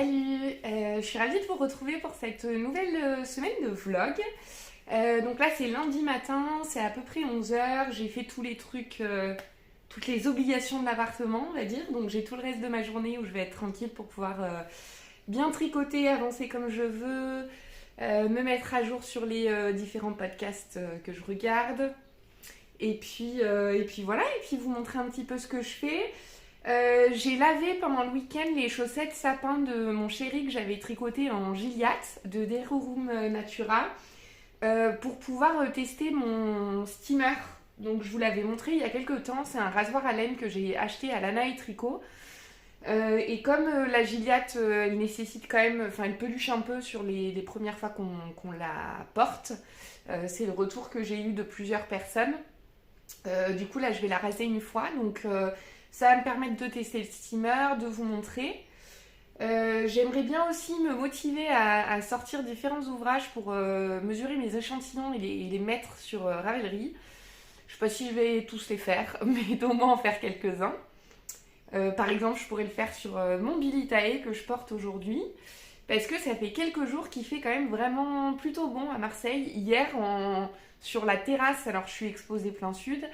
Salut, je suis ravie de vous retrouver pour cette nouvelle semaine de vlog. Donc là c'est lundi matin, c'est à peu près 11 h. J'ai fait tous les trucs, toutes les obligations de l'appartement on va dire. Donc j'ai tout le reste de ma journée où je vais être tranquille pour pouvoir bien tricoter, avancer comme je veux, me mettre à jour sur les différents podcasts que je regarde. Et puis voilà, et puis vous montrer un petit peu ce que je fais. J'ai lavé pendant le week-end les chaussettes sapin de mon chéri que j'avais tricoté en Gilliatt de Derurum Natura pour pouvoir tester mon steamer. Donc je vous l'avais montré il y a quelques temps, c'est un rasoir à laine que j'ai acheté à Lana et Tricot. Et comme la Gilliatt, elle nécessite quand même, enfin elle peluche un peu sur les premières fois qu'on la porte, c'est le retour que j'ai eu de plusieurs personnes. Du coup là je vais la raser une fois, donc ça va me permettre de tester le steamer, de vous montrer. J'aimerais bien aussi me motiver à sortir différents ouvrages pour mesurer mes échantillons et les mettre sur Ravelry. Je sais pas si je vais tous les faire, mais au moins en faire quelques-uns. Par exemple, je pourrais le faire sur mon Billy Tae que je porte aujourd'hui. Parce que ça fait quelques jours qu'il fait quand même vraiment plutôt bon à Marseille. Hier, sur la terrasse, alors je suis exposée plein sud,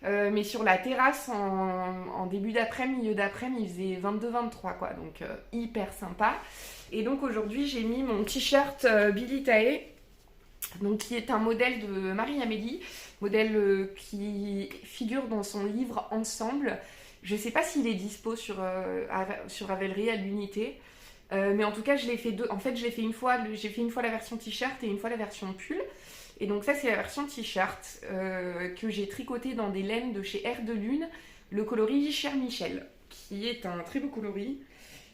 mais sur la terrasse, en début d'après-midi, milieu d'après-midi, il faisait 22-23 quoi, donc hyper sympa. Et donc aujourd'hui, j'ai mis mon t-shirt Billy Tae, donc qui est un modèle de Marie-Amélie, modèle qui figure dans son livre Ensemble. Je sais pas s'il est dispo sur Ravelry à l'unité, mais en tout cas, je l'ai fait deux. En fait, je l'ai fait une fois, j'ai fait une fois la version t-shirt et une fois la version pull. Et donc ça c'est la version t-shirt que j'ai tricoté dans des laines de chez Air de Lune, le coloris Cher Michel, qui est un très beau coloris.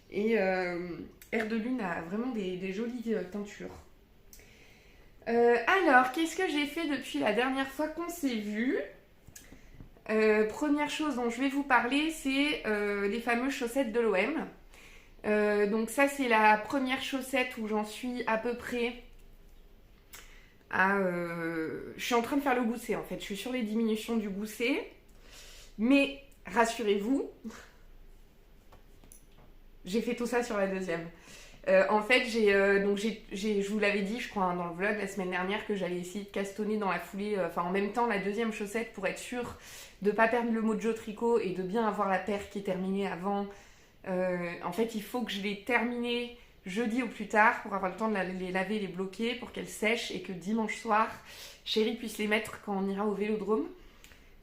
Et Air de Lune a vraiment des jolies teintures. Alors, qu'est-ce que j'ai fait depuis la dernière fois qu'on s'est vu ? Première chose dont je vais vous parler, c'est les fameuses chaussettes de l'OM. Donc ça c'est la première chaussette où j'en suis à peu près... je suis en train de faire le gousset en fait, je suis sur les diminutions du gousset, mais rassurez-vous, j'ai fait tout ça sur la deuxième. En fait, je vous l'avais dit, je crois, dans le vlog la semaine dernière, que j'allais essayer de castonner dans la foulée, en même temps, la deuxième chaussette pour être sûre de ne pas perdre le mojo tricot et de bien avoir la paire qui est terminée avant. En fait, il faut que je l'ai terminée jeudi au plus tard pour avoir le temps de les laver, les bloquer pour qu'elles sèchent et que dimanche soir, chéri puisse les mettre quand on ira au Vélodrome.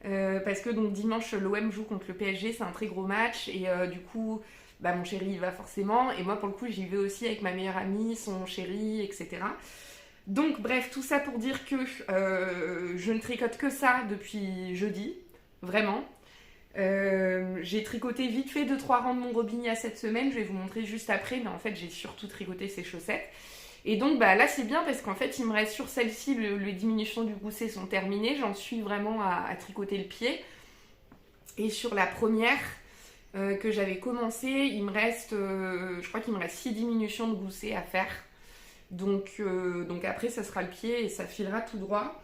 Parce que donc dimanche, l'OM joue contre le PSG, c'est un très gros match et du coup, mon chéri y va forcément et moi pour le coup j'y vais aussi avec ma meilleure amie, son chéri, etc. Donc bref, tout ça pour dire que je ne tricote que ça depuis jeudi, vraiment. J'ai tricoté vite fait 2-3 rangs de mon Robinia cette semaine, je vais vous montrer juste après, mais en fait j'ai surtout tricoté ces chaussettes. Et donc là c'est bien parce qu'en fait il me reste sur celle-ci, les diminutions du gousset sont terminées, j'en suis vraiment à tricoter le pied. Et sur la première que j'avais commencé, il me reste, je crois qu'il me reste 6 diminutions de gousset à faire. Donc après ça sera le pied et ça filera tout droit.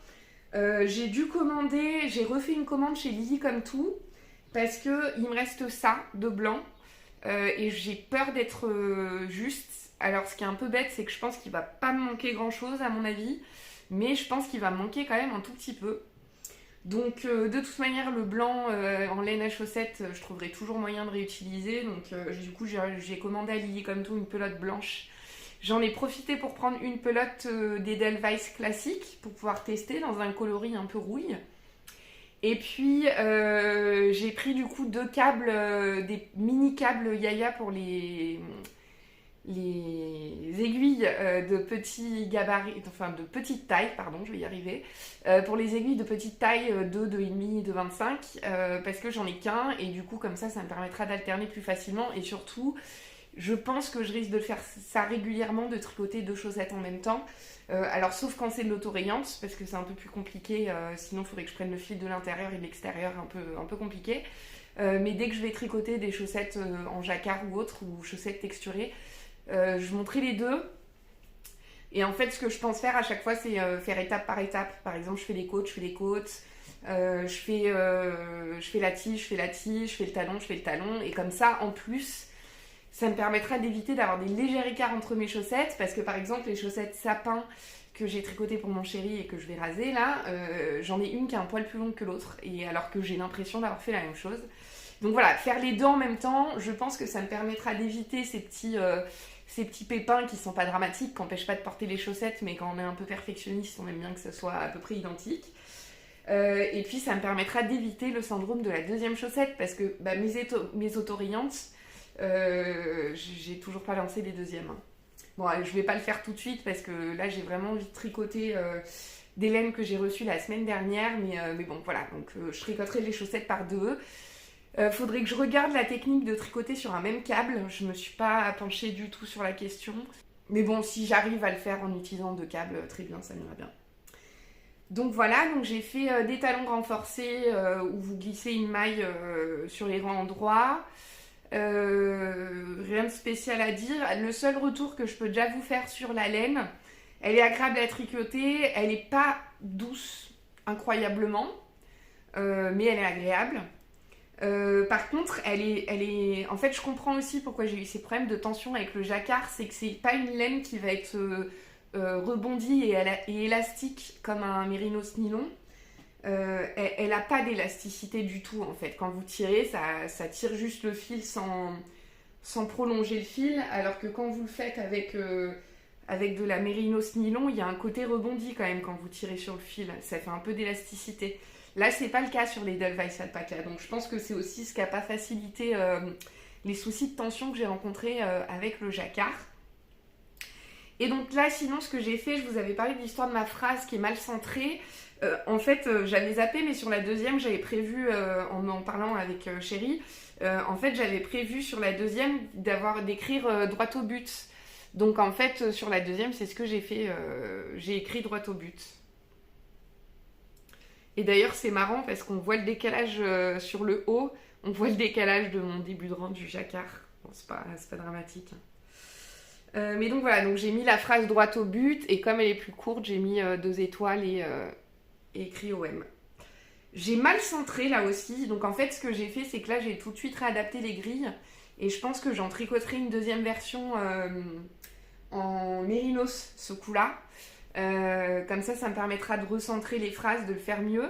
J'ai dû commander, j'ai refait une commande chez Lily comme tout. Parce qu'il me reste ça de blanc et j'ai peur d'être juste. Alors ce qui est un peu bête, c'est que je pense qu'il va pas me manquer grand chose à mon avis, mais je pense qu'il va me manquer quand même un tout petit peu. Donc de toute manière le blanc en laine à chaussettes, je trouverai toujours moyen de réutiliser. Donc du coup j'ai commandé à Lily comme tout une pelote blanche. J'en ai profité pour prendre une pelote d'Edelweiss classique pour pouvoir tester dans un coloris un peu rouille. Et puis j'ai pris du coup 2 câbles, des mini câbles Yaya pour les aiguilles de petit gabarit, enfin de petite taille, pardon, je vais y arriver, pour les aiguilles de petite taille 2, 2,5, 2,25, parce que j'en ai qu'un et du coup comme ça me permettra d'alterner plus facilement et surtout je pense que je risque de faire ça régulièrement, de tricoter 2 chaussettes en même temps. Alors sauf quand c'est de l'autorayante, parce que c'est un peu plus compliqué, sinon il faudrait que je prenne le fil de l'intérieur et de l'extérieur, un peu compliqué. Mais dès que je vais tricoter des chaussettes en jacquard ou autre, ou chaussettes texturées, je montrerai les deux. Et en fait ce que je pense faire à chaque fois c'est faire étape par étape. Par exemple je fais les côtes, je fais les côtes, je fais la tige, je fais la tige, je fais le talon, et comme ça en plus Ça me permettra d'éviter d'avoir des légers écarts entre mes chaussettes, parce que par exemple les chaussettes sapin que j'ai tricotées pour mon chéri et que je vais raser là, j'en ai une qui a un poil plus long que l'autre, et alors que j'ai l'impression d'avoir fait la même chose. Donc voilà, faire les deux en même temps, je pense que ça me permettra d'éviter ces petits pépins qui sont pas dramatiques, qui n'empêchent pas de porter les chaussettes, mais quand on est un peu perfectionniste, on aime bien que ce soit à peu près identique. Et puis ça me permettra d'éviter le syndrome de la deuxième chaussette, parce que mes autorayantes, j'ai toujours pas lancé les deuxièmes. Hein. Bon, je vais pas le faire tout de suite, parce que là j'ai vraiment envie de tricoter des laines que j'ai reçues la semaine dernière, mais bon voilà, donc je tricoterai les chaussettes par deux. Faudrait que je regarde la technique de tricoter sur un même câble. Je me suis pas penchée du tout sur la question. Mais bon, si j'arrive à le faire en utilisant deux câbles, très bien, ça m'ira bien. Donc voilà, donc j'ai fait des talons renforcés où vous glissez une maille sur les rangs endroits. Rien de spécial à dire. Le seul retour que je peux déjà vous faire sur la laine, elle est agréable à tricoter. Elle n'est pas douce incroyablement, mais elle est agréable. Par contre, en fait, je comprends aussi pourquoi j'ai eu ces problèmes de tension avec le jacquard, c'est que c'est pas une laine qui va être rebondie et élastique comme un mérinos nylon. Elle a pas d'élasticité du tout en fait. Quand vous tirez, ça tire juste le fil sans prolonger le fil, alors que quand vous le faites avec de la mérinos nylon, il y a un côté rebondi quand même quand vous tirez sur le fil. Ça fait un peu d'élasticité. Là, c'est pas le cas sur les Edelweiss Alpaca, donc je pense que c'est aussi ce qui n'a pas facilité les soucis de tension que j'ai rencontrés avec le jacquard. Et donc là, sinon, ce que j'ai fait, je vous avais parlé de l'histoire de ma phrase qui est mal centrée. En fait, j'avais zappé, mais sur la deuxième, j'avais prévu, en parlant avec Chéri, en fait, j'avais prévu sur la deuxième d'écrire droit au but. Donc en fait, sur la deuxième, c'est ce que j'ai fait, j'ai écrit droit au but. Et d'ailleurs, c'est marrant parce qu'on voit le décalage sur le haut, on voit le décalage de mon début de rang du jacquard. Bon, c'est pas dramatique. Mais donc voilà, donc j'ai mis la phrase droite au but, et comme elle est plus courte, j'ai mis 2 étoiles et écrit OM. J'ai mal centré là aussi, donc en fait, ce que j'ai fait, c'est que là, j'ai tout de suite réadapté les grilles, et je pense que j'en tricoterai une deuxième version en mérinos ce coup-là. Comme ça me permettra de recentrer les phrases, de le faire mieux,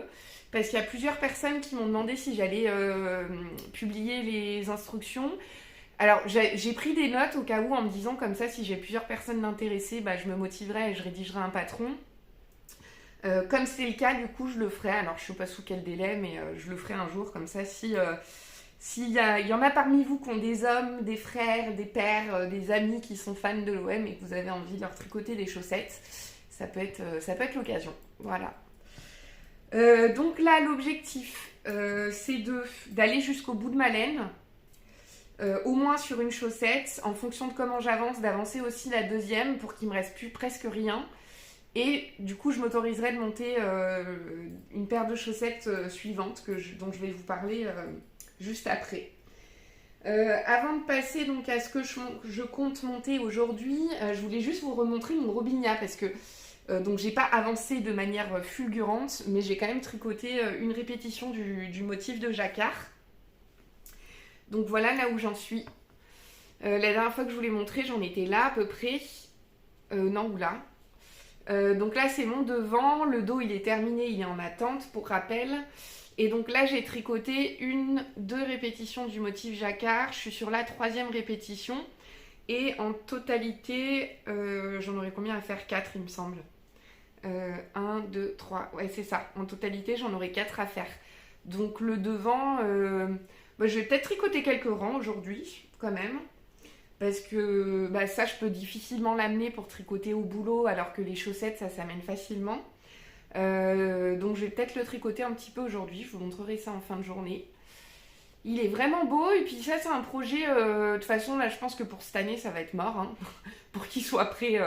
parce qu'il y a plusieurs personnes qui m'ont demandé si j'allais publier les instructions. Alors j'ai pris des notes au cas où, en me disant comme ça, si j'ai plusieurs personnes intéressées, je me motiverai et je rédigerai un patron. Comme c'est le cas, du coup je le ferai. Alors je sais pas sous quel délai, mais je le ferai un jour, comme ça s'il y en a parmi vous qui ont des hommes, des frères, des pères, des amis qui sont fans de l'OM et que vous avez envie de leur tricoter des chaussettes, ça peut être l'occasion. Voilà. Donc là, l'objectif, c'est d'aller jusqu'au bout de ma laine, au moins sur une chaussette. En fonction de comment j'avance, d'avancer aussi la deuxième pour qu'il me reste plus presque rien. Et du coup, je m'autoriserai de monter une paire de chaussettes suivantes dont je vais vous parler juste après. Avant de passer donc à ce que je compte monter aujourd'hui, je voulais juste vous remontrer mon Robinia, parce que donc j'ai pas avancé de manière fulgurante, mais j'ai quand même tricoté une répétition du motif de jacquard. Donc voilà là où j'en suis. La dernière fois que je vous l'ai montré, j'en étais là à peu près. Non, ou là. Donc là c'est mon devant, le dos il est terminé, il est en attente pour rappel. Et donc là j'ai tricoté 2 répétitions du motif jacquard, je suis sur la 3e répétition. Et en totalité, j'en aurais combien à faire? 4 il me semble. 1, 2, 3, ouais c'est ça. En totalité j'en aurais 4 à faire. Donc le devant, je vais peut-être tricoter quelques rangs aujourd'hui quand même. Parce que ça je peux difficilement l'amener pour tricoter au boulot, alors que les chaussettes ça s'amène facilement. Donc je vais peut-être le tricoter un petit peu aujourd'hui, je vous montrerai ça en fin de journée. Il est vraiment beau, et puis ça c'est un projet, de toute façon là je pense que pour cette année ça va être mort, hein, pour qu'il soit prêt,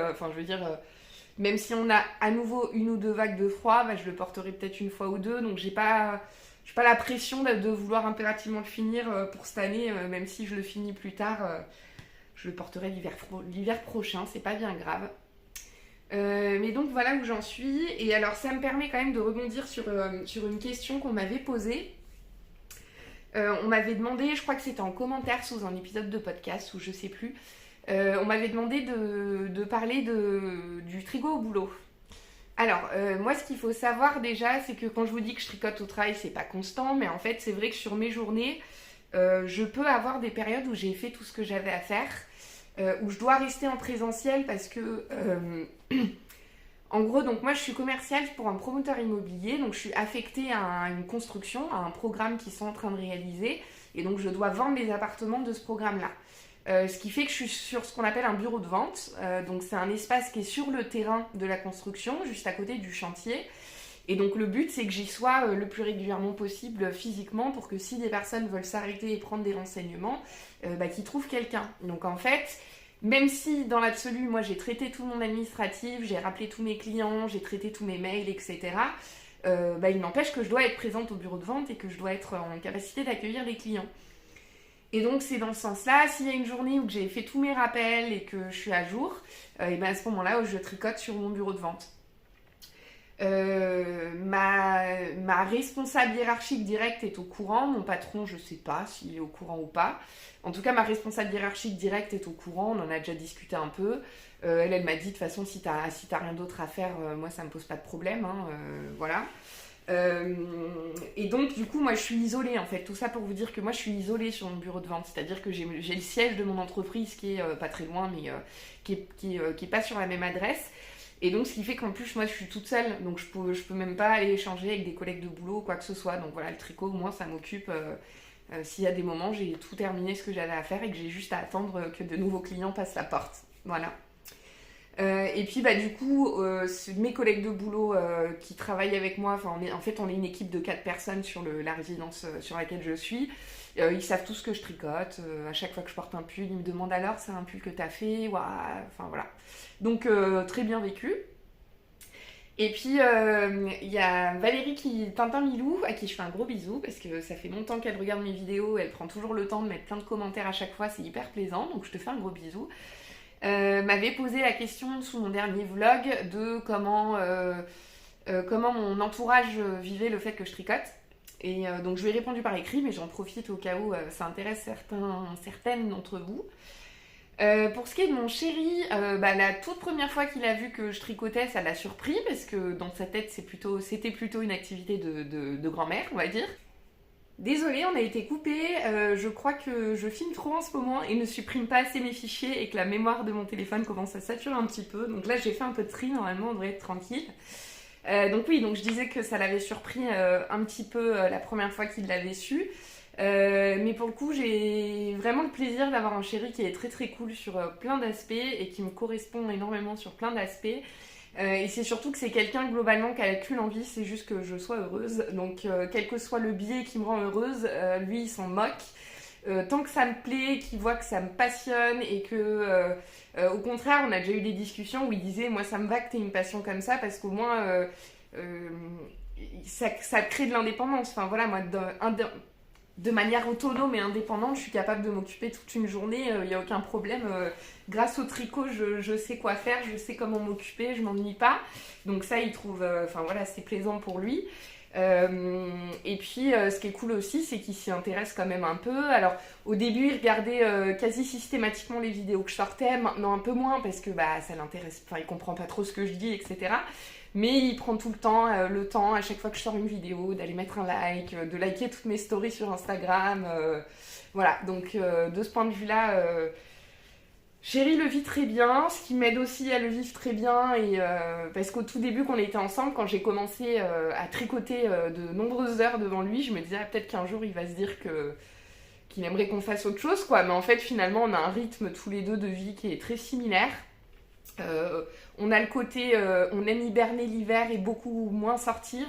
même si on a à nouveau 1 ou 2 vagues de froid, je le porterai peut-être une fois ou deux, donc j'ai pas la pression de vouloir impérativement le finir pour cette année, même si je le finis plus tard, je le porterai l'hiver prochain, c'est pas bien grave. Mais donc voilà où j'en suis, et alors ça me permet quand même de rebondir sur une question qu'on m'avait posée. On m'avait demandé, je crois que c'était en commentaire sous un épisode de podcast ou je sais plus, on m'avait demandé de parler du tricot au boulot. Alors, moi, ce qu'il faut savoir déjà, c'est que quand je vous dis que je tricote au travail, c'est pas constant, mais en fait, c'est vrai que sur mes journées, je peux avoir des périodes où j'ai fait tout ce que j'avais à faire, où je dois rester en présentiel parce que, en gros, donc moi, je suis commerciale pour un promoteur immobilier, donc je suis affectée à une construction, à un programme qu'ils sont en train de réaliser, et donc je dois vendre les appartements de ce programme-là. Ce qui fait que je suis sur ce qu'on appelle un bureau de vente. Donc c'est un espace qui est sur le terrain de la construction, juste à côté du chantier. Et donc le but, c'est que j'y sois le plus régulièrement possible physiquement pour que si des personnes veulent s'arrêter et prendre des renseignements, qu'ils trouvent quelqu'un. Donc en fait, même si dans l'absolu, moi j'ai traité tout mon administratif, j'ai rappelé tous mes clients, j'ai traité tous mes mails, etc., il n'empêche que je dois être présente au bureau de vente et que je dois être en capacité d'accueillir les clients. Et donc c'est dans ce sens-là, s'il y a une journée où j'ai fait tous mes rappels et que je suis à jour, à ce moment-là, je tricote sur mon bureau de vente. Ma responsable hiérarchique directe est au courant, mon patron, je sais pas s'il est au courant ou pas. En tout cas, ma responsable hiérarchique directe est au courant, on en a déjà discuté un peu. Elle m'a dit de toute façon, si t'as rien d'autre à faire, moi ça me pose pas de problème, voilà. Et donc du coup moi je suis isolée en fait, tout ça pour vous dire que moi je suis isolée sur mon bureau de vente, c'est-à-dire que j'ai le siège de mon entreprise qui est pas très loin mais qui est pas sur la même adresse, et donc ce qui fait qu'en plus moi je suis toute seule, donc je peux même pas aller échanger avec des collègues de boulot ou quoi que ce soit, donc voilà, le tricot au moins ça m'occupe s'il y a des moments j'ai tout terminé ce que j'avais à faire et que j'ai juste à attendre que de nouveaux clients passent la porte, voilà. Et puis du coup mes collègues de boulot qui travaillent avec moi, on est une équipe de 4 personnes sur la résidence sur laquelle je suis, ils savent tous que je tricote, à chaque fois que je porte un pull ils me demandent alors c'est un pull que t'as fait, enfin voilà, donc très bien vécu. Et puis il y a Valérie Tintin Milou à qui je fais un gros bisou parce que ça fait longtemps qu'elle regarde mes vidéos, elle prend toujours le temps de mettre plein de commentaires à chaque fois, c'est hyper plaisant, donc je te fais un gros bisou. M'avait posé la question sous mon dernier vlog de comment mon entourage vivait le fait que je tricote. Et donc je lui ai répondu par écrit, mais j'en profite au cas où ça intéresse certaines d'entre vous. Pour ce qui est de mon chéri, la toute première fois qu'il a vu que je tricotais, ça l'a surpris parce que dans sa tête c'était plutôt une activité de grand-mère, on va dire. Désolée, on a été coupé, je crois que je filme trop en ce moment et ne supprime pas assez mes fichiers et que la mémoire de mon téléphone commence à saturer un petit peu. Donc là j'ai fait un peu de tri, normalement on devrait être tranquille. Donc je disais que ça l'avait surpris un petit peu la première fois qu'il l'avait su. Mais pour le coup j'ai vraiment le plaisir d'avoir un chéri qui est très très cool sur plein d'aspects et qui me correspond énormément sur plein d'aspects. Et c'est surtout que c'est quelqu'un globalement qui a qu'une envie, c'est juste que je sois heureuse. Donc quel que soit le biais qui me rend heureuse, lui il s'en moque. Tant que ça me plaît, qu'il voit que ça me passionne et que au contraire on a déjà eu des discussions où il disait moi ça me va que t'aies une passion comme ça parce qu'au moins ça crée de l'indépendance. Enfin voilà, moi de manière autonome et indépendante, je suis capable de m'occuper toute une journée, il n'y a aucun problème. Grâce au tricot, je sais quoi faire, je sais comment m'occuper, je m'ennuie pas. Donc ça, il trouve, c'est plaisant pour lui. Et puis, ce qui est cool aussi, c'est qu'il s'y intéresse quand même un peu. Alors, au début, il regardait quasi systématiquement les vidéos que je sortais, maintenant un peu moins parce que ça l'intéresse, il comprend pas trop ce que je dis, etc. Mais il prend tout le temps, à chaque fois que je sors une vidéo, d'aller mettre un like, de liker toutes mes stories sur Instagram. Voilà, donc de ce point de vue-là, chéri le vit très bien, ce qui m'aide aussi à le vivre très bien. Et, parce qu'au tout début, quand on était ensemble, quand j'ai commencé à tricoter de nombreuses heures devant lui, je me disais peut-être qu'un jour il va se dire qu'il aimerait qu'on fasse autre chose, quoi. Mais en fait, finalement, on a un rythme tous les deux de vie qui est très similaire. On a le côté on aime hiberner l'hiver et beaucoup moins sortir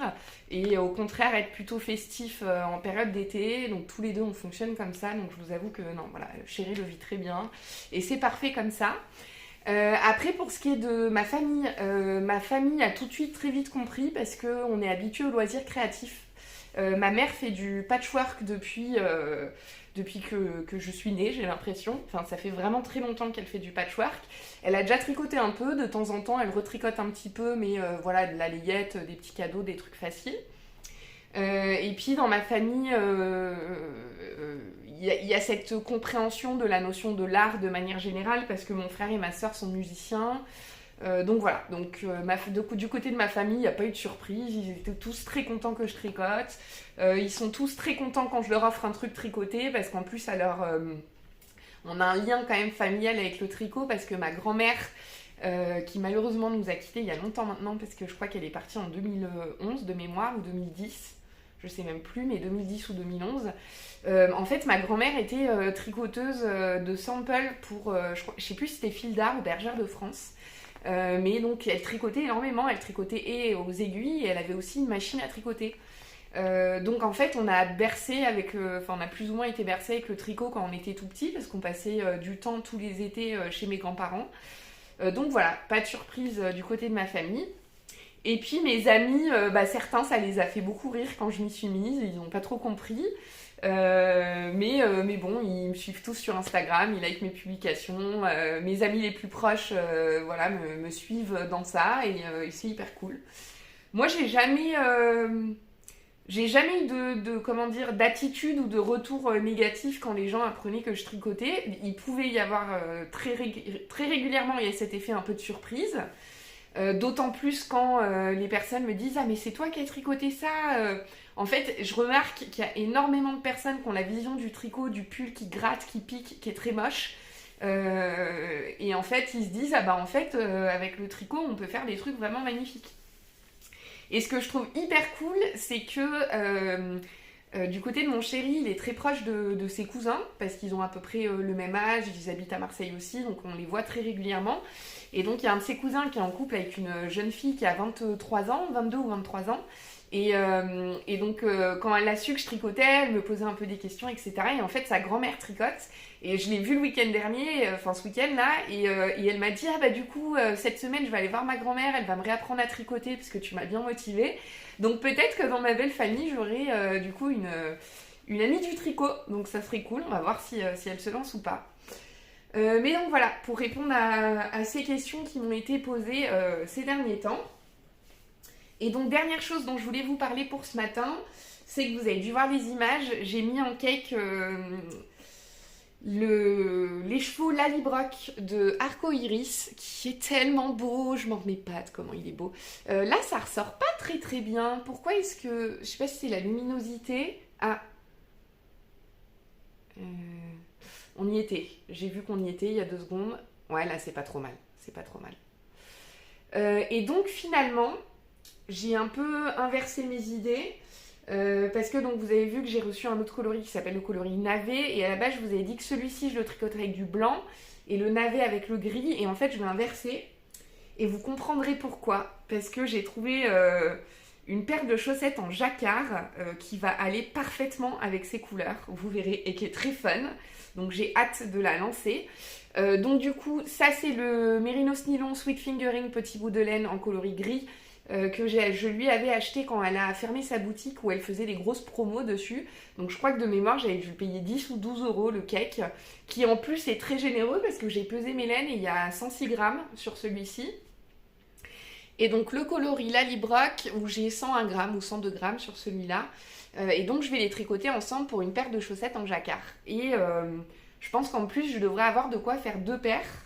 et au contraire être plutôt festif en période d'été, donc tous les deux on fonctionne comme ça, donc je vous avoue que non, voilà, chéri le vit très bien et c'est parfait comme ça. Après pour ce qui est de ma famille a tout de suite très vite compris parce qu'on est habitué aux loisirs créatifs. Ma mère fait du patchwork depuis que je suis née, j'ai l'impression. Enfin, ça fait vraiment très longtemps qu'elle fait du patchwork. Elle a déjà tricoté un peu, de temps en temps, elle retricote un petit peu, mais voilà, de la layette, des petits cadeaux, des trucs faciles. Et puis dans ma famille, il y a cette compréhension de la notion de l'art de manière générale parce que mon frère et ma sœur sont musiciens. Donc voilà, du côté de ma famille, il n'y a pas eu de surprise, ils étaient tous très contents que je tricote. Ils sont tous très contents quand je leur offre un truc tricoté parce qu'en plus, on a un lien quand même familial avec le tricot parce que ma grand-mère, qui malheureusement nous a quittés il y a longtemps maintenant parce que je crois qu'elle est partie en 2011 de mémoire ou 2010. Je sais même plus, mais 2010 ou 2011. En fait, ma grand-mère était tricoteuse de samples pour, je sais plus si c'était Fil d'Art ou Bergère de France. Mais donc, elle tricotait énormément. Elle tricotait et aux aiguilles et elle avait aussi une machine à tricoter. Donc, en fait, on a on a plus ou moins été bercé avec le tricot quand on était tout petit parce qu'on passait du temps tous les étés chez mes grands-parents. Donc voilà, pas de surprise du côté de ma famille. Et puis mes amis, certains, ça les a fait beaucoup rire quand je m'y suis mise, ils n'ont pas trop compris. Mais bon, ils me suivent tous sur Instagram, ils likent mes publications. Mes amis les plus proches me suivent dans ça et c'est hyper cool. Moi, j'ai jamais eu d'attitude ou de retour négatif quand les gens apprenaient que je tricotais. Il pouvait y avoir très régulièrement, il y a cet effet un peu de surprise. D'autant plus quand les personnes me disent « Ah mais c'est toi qui as tricoté ça !» En fait, je remarque qu'il y a énormément de personnes qui ont la vision du tricot, du pull qui gratte, qui pique, qui est très moche. Et en fait, ils se disent « Ah bah en fait, avec le tricot, on peut faire des trucs vraiment magnifiques. » Et ce que je trouve hyper cool, c'est que du côté de mon chéri, il est très proche de ses cousins, parce qu'ils ont à peu près le même âge, ils habitent à Marseille aussi, donc on les voit très régulièrement. Et donc il y a un de ses cousins qui est en couple avec une jeune fille qui a 23 ans, 22 ou 23 ans. Et donc quand elle a su que je tricotais, elle me posait un peu des questions, etc. Et en fait, sa grand-mère tricote. Et je l'ai vue le week-end dernier, ce week-end-là, et elle m'a dit « Ah bah du coup, cette semaine, je vais aller voir ma grand-mère, elle va me réapprendre à tricoter parce que tu m'as bien motivée. » Donc peut-être que dans ma belle famille, j'aurai du coup une amie du tricot. Donc ça serait cool, on va voir si elle se lance ou pas. Mais donc voilà, pour répondre à ces questions qui m'ont été posées ces derniers temps. Et donc dernière chose dont je voulais vous parler pour ce matin, c'est que vous avez dû voir les images, j'ai mis en cake les chevaux Lallybroch de Arco Iris, qui est tellement beau, je m'en remets pas de comment il est beau. Là, ça ressort pas très très bien. Pourquoi est-ce que... Je sais pas si c'est la luminosité. Ah. On y était. J'ai vu qu'on y était il y a 2 secondes. Ouais, là, c'est pas trop mal. C'est pas trop mal. Et donc, finalement, j'ai un peu inversé mes idées. Parce que donc vous avez vu que j'ai reçu un autre coloris qui s'appelle le coloris navet, et à la base je vous avais dit que celui-ci je le tricoterais avec du blanc et le navet avec le gris, et en fait je vais inverser et vous comprendrez pourquoi. Parce que j'ai trouvé une paire de chaussettes en jacquard qui va aller parfaitement avec ces couleurs, vous verrez, et qui est très fun, donc j'ai hâte de la lancer. Donc du coup ça c'est le Mérinos Nylon Sweet Fingering petit bout de laine en coloris gris, que je lui avais acheté quand elle a fermé sa boutique où elle faisait des grosses promos dessus. Donc je crois que de mémoire j'avais dû le payer 10 ou 12 euros le cake, qui en plus est très généreux parce que j'ai pesé mes laines et il y a 106 grammes sur celui-ci. Et donc le coloris Lallybroch où j'ai 101 grammes ou 102 grammes sur celui-là. Et donc je vais les tricoter ensemble pour une paire de chaussettes en jacquard. Et je pense qu'en plus je devrais avoir de quoi faire 2 paires.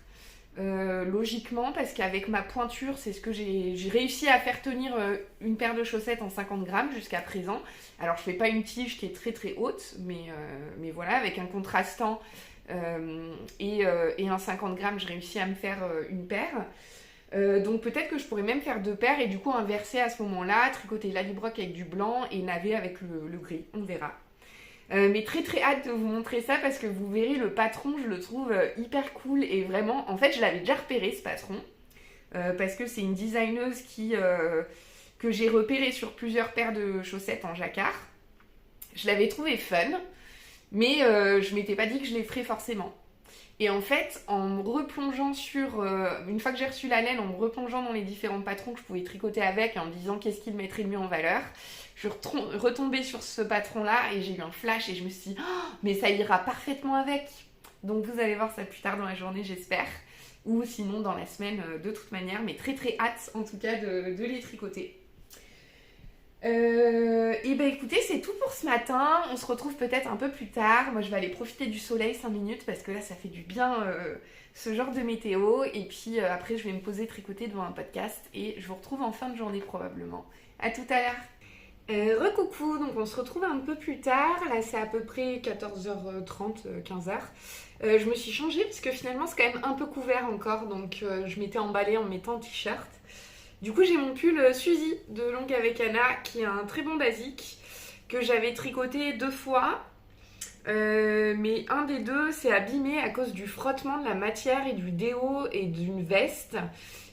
Logiquement, parce qu'avec ma pointure, c'est ce que j'ai réussi à faire tenir une paire de chaussettes en 50 grammes jusqu'à présent. Alors je fais pas une tige qui est très très haute, mais voilà, avec un contrastant et un 50 grammes, je réussis à me faire une paire. Donc peut-être que je pourrais même faire 2 paires et du coup inverser à ce moment-là, tricoter Lallybroch avec du blanc et navet avec le gris, on verra. Mais très très hâte de vous montrer ça parce que vous verrez le patron, je le trouve hyper cool et vraiment, en fait je l'avais déjà repéré ce patron parce que c'est une designeuse que j'ai repéré sur plusieurs paires de chaussettes en jacquard. Je l'avais trouvé fun, mais je m'étais pas dit que je les ferais forcément. Et en fait, en me replongeant une fois que j'ai reçu la laine, en me replongeant dans les différents patrons que je pouvais tricoter avec et en me disant qu'est-ce qui le mettrait le mieux en valeur, je suis retombée sur ce patron-là et j'ai eu un flash et je me suis dit oh, mais ça ira parfaitement avec. Donc vous allez voir ça plus tard dans la journée, j'espère. Ou sinon dans la semaine de toute manière, mais très très hâte en tout cas de les tricoter. Et ben écoutez, c'est tout pour ce matin. On se retrouve peut-être un peu plus tard. Moi, je vais aller profiter du soleil 5 minutes parce que là, ça fait du bien ce genre de météo. Et puis après, je vais me poser tricoter devant un podcast et je vous retrouve en fin de journée probablement. À tout à l'heure. Recoucou, donc on se retrouve un peu plus tard. Là, c'est à peu près 14h30, 15h. Je me suis changée parce que finalement, c'est quand même un peu couvert encore. Donc, je m'étais emballée en mettant un t-shirt. Du coup, j'ai mon pull Suzy de Longue avec Anna, qui est un très bon basique, que j'avais tricoté 2 fois. Mais un des deux s'est abîmé à cause du frottement de la matière et du déo et d'une veste.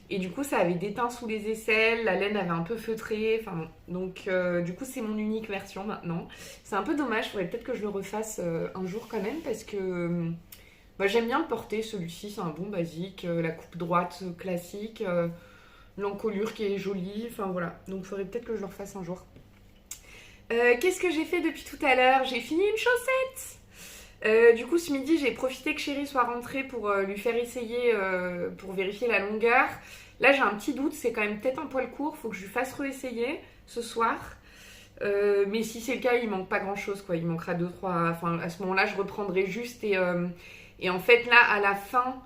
Et du coup, ça avait déteint sous les aisselles, la laine avait un peu feutré. Enfin, donc, du coup, c'est mon unique version maintenant. C'est un peu dommage, il faudrait peut-être que je le refasse un jour quand même, parce que j'aime bien le porter, celui-ci, c'est un bon basique. La coupe droite classique. L'encolure qui est jolie, enfin voilà. Donc il faudrait peut-être que je le refasse un jour. Qu'est-ce que j'ai fait depuis tout à l'heure? J'ai fini une chaussette. Du coup, ce midi, j'ai profité que Chérie soit rentrée pour lui faire essayer, pour vérifier la longueur. Là, j'ai un petit doute, c'est quand même peut-être un poil court, faut que je lui fasse réessayer ce soir. Mais si c'est le cas, il manque pas grand-chose, quoi. Il manquera 2-3... Enfin, à ce moment-là, je reprendrai juste et en fait, là, à la fin...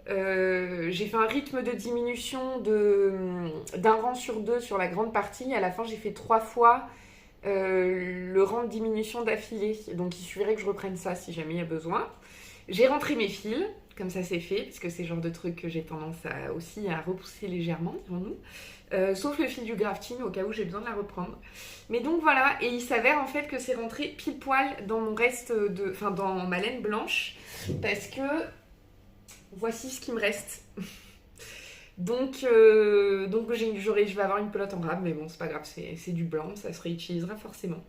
j'ai fait un rythme de diminution d'un rang sur 2 sur la grande partie. À la fin, j'ai fait 3 fois le rang de diminution d'affilée. Donc, il suffirait que je reprenne ça si jamais il y a besoin. J'ai rentré mes fils, comme ça c'est fait, parce que c'est le genre de truc que j'ai tendance aussi à repousser légèrement, dirons-nous. Sauf le fil du grafting, au cas où j'ai besoin de la reprendre. Mais donc voilà, et il s'avère en fait que c'est rentré pile poil dans mon reste enfin dans ma laine blanche, parce que voici ce qui me reste. Donc je vais avoir une pelote en rab, mais bon, c'est pas grave, c'est du blanc, ça se réutilisera forcément.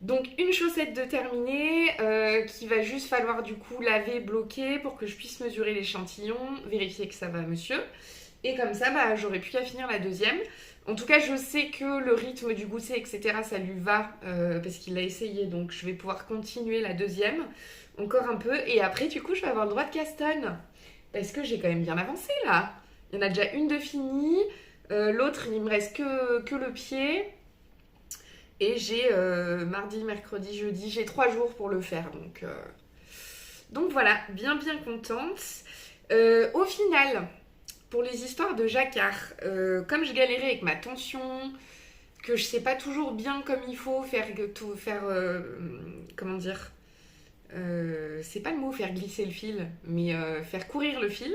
Donc une chaussette de terminée, qui va juste falloir du coup laver, bloquer pour que je puisse mesurer l'échantillon, vérifier que ça va monsieur. Et comme ça, j'aurai plus qu'à finir la deuxième. En tout cas, je sais que le rythme du gousset, etc., ça lui va, parce qu'il l'a essayé, donc je vais pouvoir continuer la deuxième. Encore un peu, et après du coup je vais avoir le droit de castonne, parce que j'ai quand même bien avancé là. Il y en a déjà une de finie, l'autre il me reste que le pied, et j'ai mardi, mercredi, jeudi, j'ai 3 jours pour le faire, donc voilà, bien contente. Au final, pour les histoires de jacquard, comme je galérais avec ma tension, que je sais pas toujours bien comme il faut faire comment dire, c'est pas le mot faire glisser le fil, mais faire courir le fil.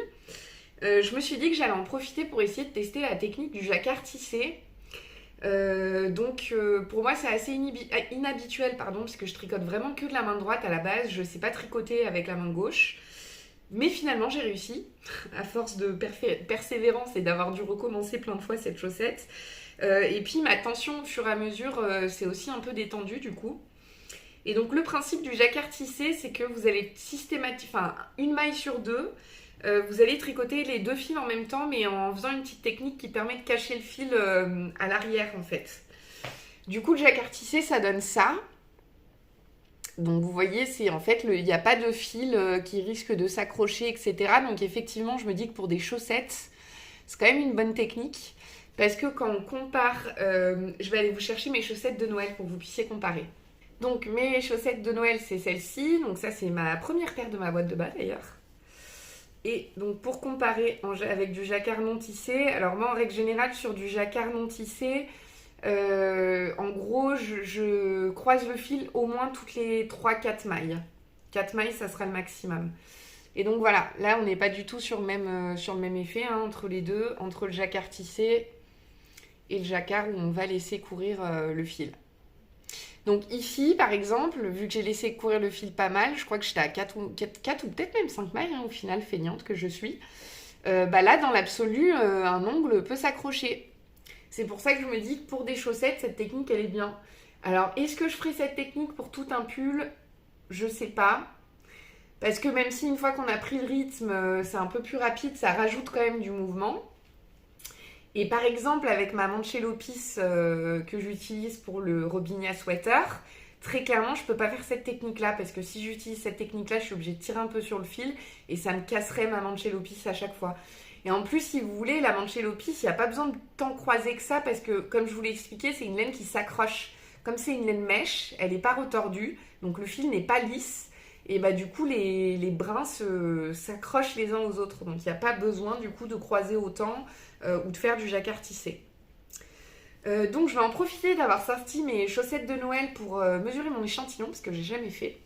Je me suis dit que j'allais en profiter pour essayer de tester la technique du jacquard tissé. Pour moi c'est assez inhabituel, parce que je tricote vraiment que de la main droite à la base. Je sais pas tricoter avec la main gauche. Mais finalement j'ai réussi, à force de persévérance et d'avoir dû recommencer plein de fois cette chaussette. Et puis ma tension au fur et à mesure s'est aussi un peu détendue du coup. Et donc le principe du jacquard tissé, c'est que vous allez une maille sur 2, vous allez tricoter les 2 fils en même temps, mais en faisant une petite technique qui permet de cacher le fil à l'arrière en fait. Du coup le jacquard tissé, ça donne ça. Donc vous voyez, c'est en fait, il n'y a pas de fil qui risque de s'accrocher, etc. Donc effectivement, je me dis que pour des chaussettes, c'est quand même une bonne technique. Parce que quand on compare, je vais aller vous chercher mes chaussettes de Noël pour que vous puissiez comparer. Donc mes chaussettes de Noël, c'est celle-ci. Donc ça, c'est ma première paire de ma boîte de bas d'ailleurs. Et donc pour comparer avec du jacquard non tissé, alors moi en règle générale sur du jacquard non tissé, en gros je croise le fil au moins toutes les 3-4 mailles. 4 mailles, ça sera le maximum. Et donc voilà, là on n'est pas du tout sur le même effet entre les deux, entre le jacquard tissé et le jacquard où on va laisser courir le fil. Donc ici, par exemple, vu que j'ai laissé courir le fil pas mal, je crois que j'étais à 4 ou peut-être même 5 mailles, au final, feignante que je suis. Là, dans l'absolu, un ongle peut s'accrocher. C'est pour ça que je me dis que pour des chaussettes, cette technique, elle est bien. Alors, est-ce que je ferai cette technique pour tout un pull? Je sais pas. Parce que même si une fois qu'on a pris le rythme, c'est un peu plus rapide, ça rajoute quand même du mouvement. Et par exemple, avec ma Mancello Piece que j'utilise pour le Robinia Sweater, Très clairement, je peux pas faire cette technique-là parce que si j'utilise cette technique-là, je suis obligée de tirer un peu sur le fil et ça me casserait ma manchette à chaque fois. Et en plus, si vous voulez, la manchette il n'y a pas besoin de tant croiser que ça parce que, comme je vous l'ai expliqué, c'est une laine qui s'accroche. Comme c'est une laine mèche, elle n'est pas retordue, donc le fil n'est pas lisse. Et bah du coup, les brins s'accrochent les uns aux autres. Donc il n'y a pas besoin du coup de croiser autant ou de faire du jacquard tissé. Donc je vais en profiter d'avoir sorti mes chaussettes de Noël pour mesurer mon échantillon, parce que j'ai jamais fait.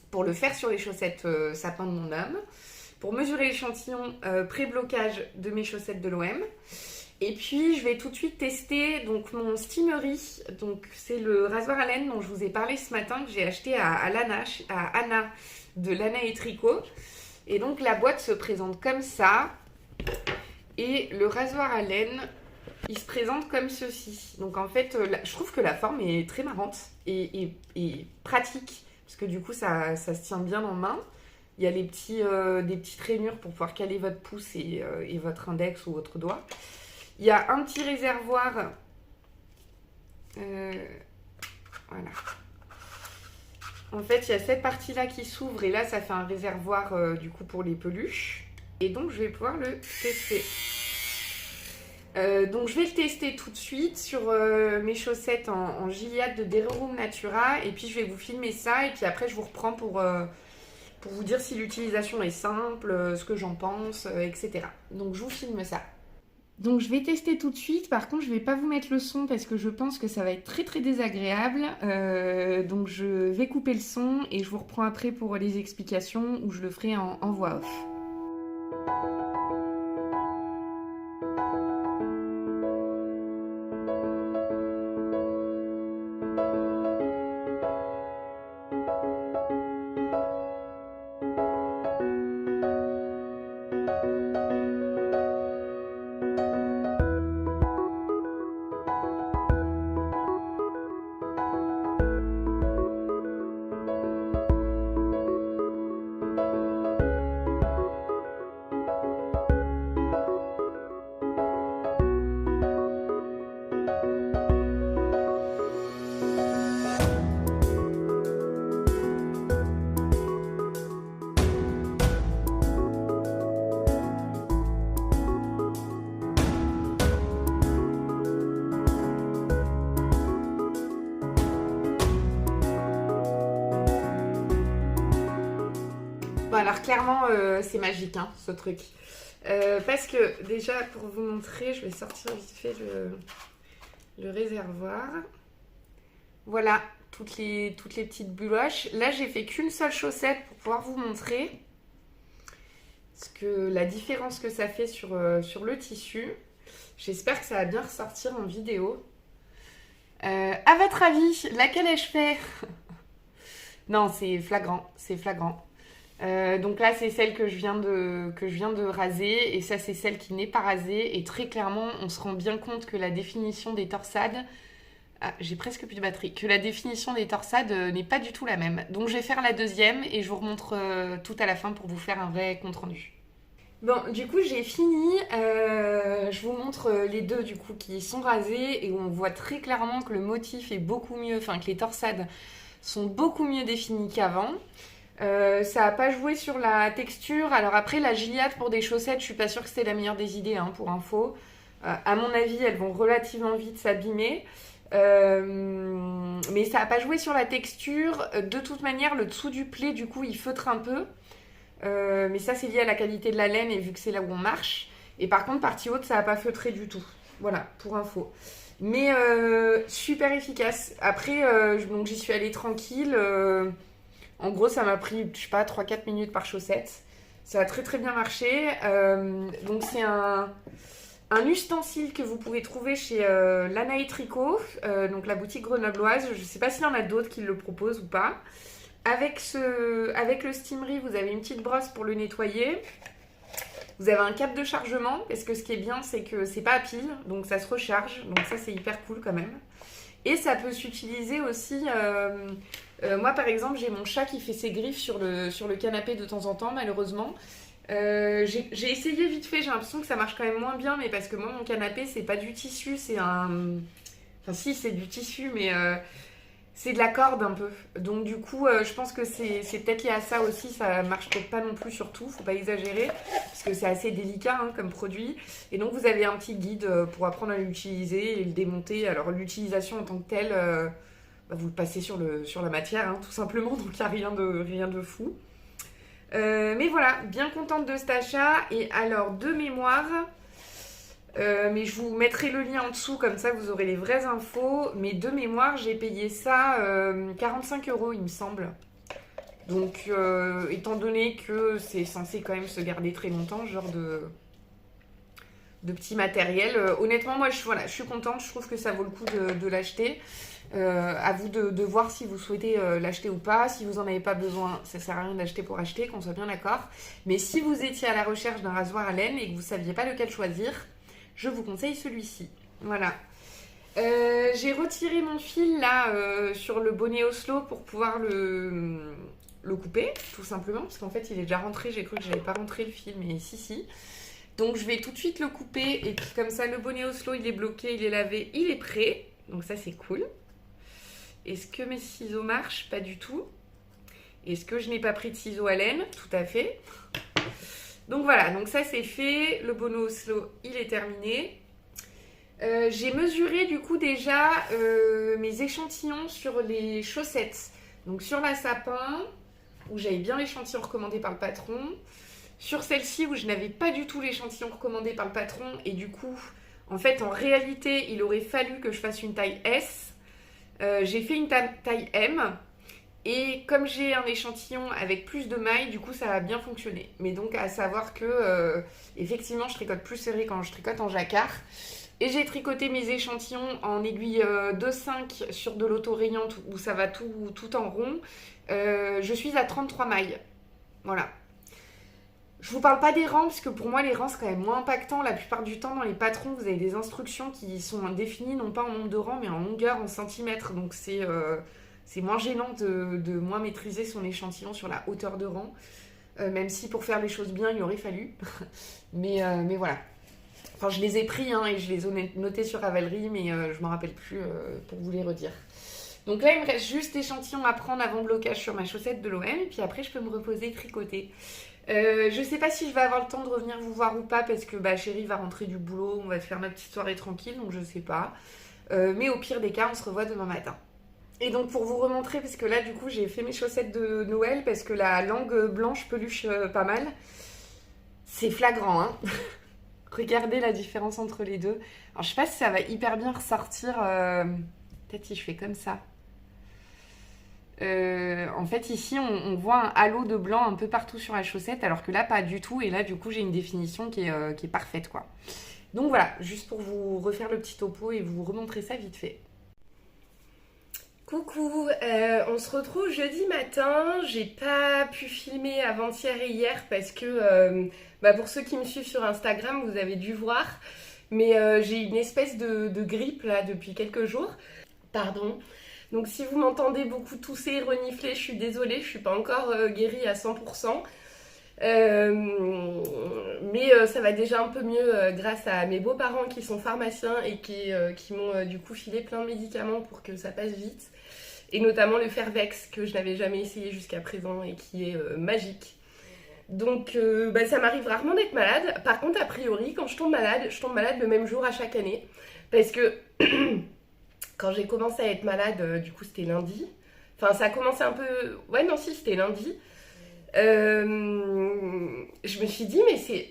Pour le faire sur les chaussettes sapin de mon homme. Pour mesurer l'échantillon pré-blocage de mes chaussettes de l'OM. Et puis je vais tout de suite tester donc, mon Steamery. Donc c'est le rasoir à laine dont je vous ai parlé ce matin, que j'ai acheté à Anna de Lana et Tricot. Et donc la boîte se présente comme ça. Et le rasoir à laine, il se présente comme ceci. Donc en fait, je trouve que la forme est très marrante et pratique. Parce que du coup, ça se tient bien en main. Il y a des petites rainures pour pouvoir caler votre pouce et votre index ou votre doigt. Il y a un petit réservoir. Voilà. En fait, il y a cette partie-là qui s'ouvre et là, ça fait un réservoir du coup pour les peluches. Et donc, je vais pouvoir le tester. Donc, je vais le tester tout de suite sur mes chaussettes en Gilliatt de Dererum Natura. Et puis, je vais vous filmer ça. Et puis après, je vous reprends pour vous dire si l'utilisation est simple, ce que j'en pense, etc. Donc, je vous filme ça. Donc je vais tester tout de suite, par contre je vais pas vous mettre le son parce que je pense que ça va être très très désagréable. Donc je vais couper le son et je vous reprends après pour les explications où je le ferai en voix off. Bon alors clairement c'est magique hein, ce truc. Parce que déjà pour vous montrer, je vais sortir vite fait le réservoir. Voilà, toutes les petites bouloches. Là j'ai fait qu'une seule chaussette pour pouvoir vous montrer la différence que ça fait sur le tissu. J'espère que ça va bien ressortir en vidéo. À votre avis, laquelle ai-je fait? Non, c'est flagrant, c'est flagrant. Donc là, c'est celle que je viens de raser et ça, c'est celle qui n'est pas rasée. Et très clairement, on se rend bien compte que la définition des torsades... Ah, j'ai presque plus de batterie. Que la définition des torsades n'est pas du tout la même. Donc je vais faire la deuxième et je vous remontre tout à la fin pour vous faire un vrai compte-rendu. Bon, du coup, j'ai fini. Je vous montre les deux, du coup, qui sont rasés et où on voit très clairement que le motif est beaucoup mieux, enfin que les torsades sont beaucoup mieux définies qu'avant. Ça n'a pas joué sur la texture. Alors après, la Gilliatt pour des chaussettes, je suis pas sûre que c'était la meilleure des idées, hein, pour info. À mon avis, elles vont relativement vite s'abîmer. Mais ça n'a pas joué sur la texture. De toute manière, le dessous du plaid, du coup, il feutre un peu. Mais ça, c'est lié à la qualité de la laine et vu que c'est là où on marche. Et par contre, partie haute, ça n'a pas feutré du tout. Voilà, pour info. Mais super efficace. Après, donc j'y suis allée tranquille. En gros, ça m'a pris, je sais pas, 3-4 minutes par chaussette. Ça a très très bien marché. Donc c'est un ustensile que vous pouvez trouver chez Lana et Tricot, donc la boutique grenobloise. Je ne sais pas s'il y en a d'autres qui le proposent ou pas. Avec le Steamery, vous avez une petite brosse pour le nettoyer. Vous avez un câble de chargement, parce que ce qui est bien, c'est que c'est pas à pile, donc ça se recharge. Donc ça, c'est hyper cool quand même. Et ça peut s'utiliser aussi... moi, par exemple, j'ai mon chat qui fait ses griffes sur le canapé de temps en temps, malheureusement. J'ai essayé vite fait, j'ai l'impression que ça marche quand même moins bien, mais parce que moi, mon canapé, c'est pas du tissu, c'est un... Enfin, si, c'est du tissu, mais C'est de la corde un peu. Donc du coup, je pense que c'est peut-être lié à ça aussi. Ça marche peut-être pas non plus sur tout, faut pas exagérer, parce que c'est assez délicat hein, comme produit. Et donc vous avez un petit guide pour apprendre à l'utiliser et le démonter. Alors l'utilisation en tant que telle, vous le passez sur la matière, hein, tout simplement. Donc il n'y a rien de fou. Mais voilà, bien contente de cet achat. Et alors de mémoire... mais je vous mettrai le lien en dessous, comme ça vous aurez les vraies infos. Mais de mémoire, j'ai payé ça 45 €, il me semble. Donc, étant donné que c'est censé quand même se garder très longtemps, ce genre de petit matériel, honnêtement, moi je suis contente. Je trouve que ça vaut le coup de l'acheter. À vous de voir si vous souhaitez l'acheter ou pas. Si vous n'en avez pas besoin, ça sert à rien d'acheter pour acheter, qu'on soit bien d'accord. Mais si vous étiez à la recherche d'un rasoir à laine et que vous ne saviez pas lequel choisir, je vous conseille celui-ci. Voilà. J'ai retiré mon fil là sur le bonnet Oslo pour pouvoir le couper, tout simplement, parce qu'en fait il est déjà rentré. J'ai cru que j'avais pas rentré le fil, mais si. Donc je vais tout de suite le couper et puis comme ça le bonnet Oslo il est bloqué, il est lavé, il est prêt. Donc ça c'est cool. Est-ce que mes ciseaux marchent? Pas du tout. Est-ce que je n'ai pas pris de ciseaux à laine? Tout à fait. Donc voilà, donc ça c'est fait, le bonnet Oslo il est terminé. J'ai mesuré du coup déjà mes échantillons sur les chaussettes. Donc sur la sapin, où j'avais bien l'échantillon recommandé par le patron. Sur celle-ci où je n'avais pas du tout l'échantillon recommandé par le patron. Et du coup, en fait en réalité il aurait fallu que je fasse une taille S. J'ai fait une taille M. Et comme j'ai un échantillon avec plus de mailles, du coup ça a bien fonctionné. Mais donc à savoir que effectivement je tricote plus serré quand je tricote en jacquard. Et j'ai tricoté mes échantillons en aiguille 2,5 sur de l'auto-rayante où ça va tout en rond. Je suis à 33 mailles. Voilà. Je vous parle pas des rangs parce que pour moi les rangs c'est quand même moins impactant. La plupart du temps dans les patrons vous avez des instructions qui sont définies non pas en nombre de rangs mais en longueur, en centimètres. Donc c'est moins gênant de moins maîtriser son échantillon sur la hauteur de rang. Même si pour faire les choses bien, il aurait fallu. mais voilà. Enfin, je les ai pris hein, et je les ai notés sur Ravelry, mais je ne m'en rappelle plus pour vous les redire. Donc là, il me reste juste l'échantillon à prendre avant blocage sur ma chaussette de l'OM. Et puis après, je peux me reposer et tricoter. Je ne sais pas si je vais avoir le temps de revenir vous voir ou pas, parce que chérie va rentrer du boulot. On va faire ma petite soirée tranquille, donc je ne sais pas. Mais au pire des cas, on se revoit demain matin. Et donc pour vous remontrer, parce que là du coup j'ai fait mes chaussettes de Noël parce que la langue blanche peluche pas mal. C'est flagrant hein. Regardez la différence entre les deux. Alors je sais pas si ça va hyper bien ressortir. Peut-être si je fais comme ça. En fait ici on voit un halo de blanc un peu partout sur la chaussette alors que là pas du tout. Et là du coup j'ai une définition qui est parfaite quoi. Donc voilà, juste pour vous refaire le petit topo et vous remontrer ça vite fait. Coucou, on se retrouve jeudi matin. J'ai pas pu filmer avant-hier et hier parce que pour ceux qui me suivent sur Instagram, vous avez dû voir. Mais j'ai une espèce de grippe là depuis quelques jours. Pardon. Donc si vous m'entendez beaucoup tousser, renifler, je suis désolée, je suis pas encore guérie à 100%. Mais ça va déjà un peu mieux grâce à mes beaux-parents qui sont pharmaciens et qui m'ont du coup filé plein de médicaments pour que ça passe vite. Et notamment le Fervex que je n'avais jamais essayé jusqu'à présent et qui est magique. Donc ça m'arrive rarement d'être malade. Par contre, a priori, quand je tombe malade le même jour à chaque année. Parce que quand j'ai commencé à être malade, du coup c'était lundi. Enfin ça a commencé un peu... Ouais non si, c'était lundi. Je me suis dit mais c'est...